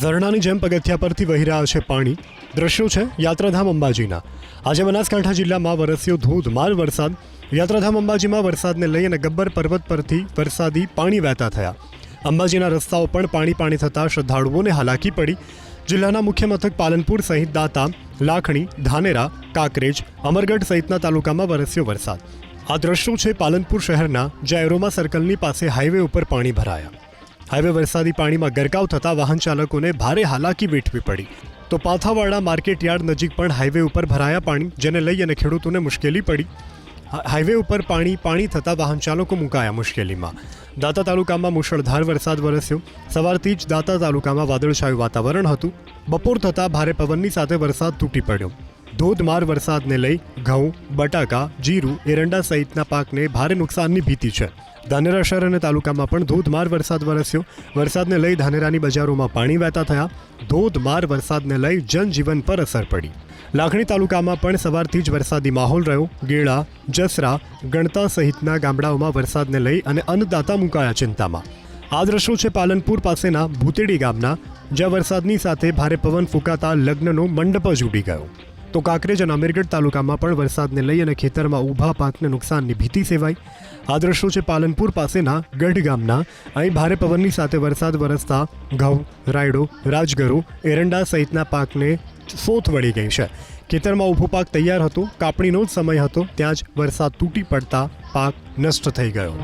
ઝરણાની જેમ પગથિયા પરથી વહી રહ્યા છે પાણી. દ્રશ્યો છે યાત્રાધામ અંબાજીના. આજે બનાસકાંઠા જિલ્લામાં વરસ્યો ધોધમાર વરસાદ. યાત્રાધામ અંબાજીમાં વરસાદને લઈ અને ગબ્બર પર્વત પરથી વરસાદી પાણી વહેતા થયા. અંબાજીના રસ્તાઓ પણ પાણી થતાં શ્રદ્ધાળુઓને હાલાકી પડી. જિલ્લાના મુખ્ય મથક પાલનપુર સહિત દાંતા, લાખણી, ધાનેરા, કાંકરેજ, અમરગઢ સહિતના તાલુકામાં વરસ્યો વરસાદ. આ દ્રશ્યો છે પાલનપુર શહેરના, જ્યાં એરોમા સર્કલની પાસે હાઈવે ઉપર પાણી ભરાયા. હાઈવે વરસાદી પાણીમાં ગરકાવ થતાં વાહન ચાલકોને ભારે હાલાકી વેઠવી પડી. તો પાથાવાડા માર્કેટ યાર્ડ નજીક પણ હાઈવે ઉપર ભરાયા પાણી, જેને લઈ અને ખેડૂતોને મુશ્કેલી પડી. હાઈવે ઉપર પાણી થતાં વાહન ચાલકો મુકાયા મુશ્કેલીમાં. દાંતા તાલુકામાં મુશળધાર વરસાદ વરસ્યો. સવારથી જ દાંતા તાલુકામાં વાદળછાયું વાતાવરણ હતું. બપોર થતાં ભારે પવનની સાથે વરસાદ તૂટી પડ્યો. ધોધમાર વરસાદને લઈ ઘઉં, બટાકા, જીરું, એરંડા સહિતના પાકને ભારે નુકસાનની ભીતિ છે. ધાનેરા શહેર અને તાલુકામાં પણ ધોધમાર વરસાદ વરસ્યો. વરસાદને લઈ ધાનેરાની બજારોમાં પાણી વહેતા થયા. ધોધમાર વરસાદને લઈ જનજીવન પર અસર પડી. લાખણી તાલુકામાં પણ સવારથી જ વરસાદી માહોલ રહ્યો. ગેળા, જસરા, ગણતા સહિતના ગામડાઓમાં વરસાદને લઈ અને અન્નદાતા મુકાયા ચિંતામાં. આ દ્રશ્યો છે પાલનપુર પાસેના ભૂતેડી ગામના, જ્યાં વરસાદની સાથે ભારે પવન ફૂંકાતા લગ્નનો મંડપ જ ઉડી ગયો. તો કાંકરેજ અને અમીરગઢ તાલુકામાં પણ વરસાદને લઈ અને ખેતરમાં ઊભા પાકને નુકસાનની ભીતિ સેવાઈ. આ દ્રશ્યો છે પાલનપુર પાસેના ગઢ ગામના. અહીં ભારે પવનની સાથે વરસાદ વરસતા ઘઉં, રાયડો, રાજગરો, એરંડા સહિતના પાકને સોથ વળી ગઈ છે. ખેતરમાં ઊભો પાક તૈયાર હતો, કાપણીનો જ સમય હતો, ત્યાં જ વરસાદ તૂટી પડતા પાક નષ્ટ થઈ ગયો.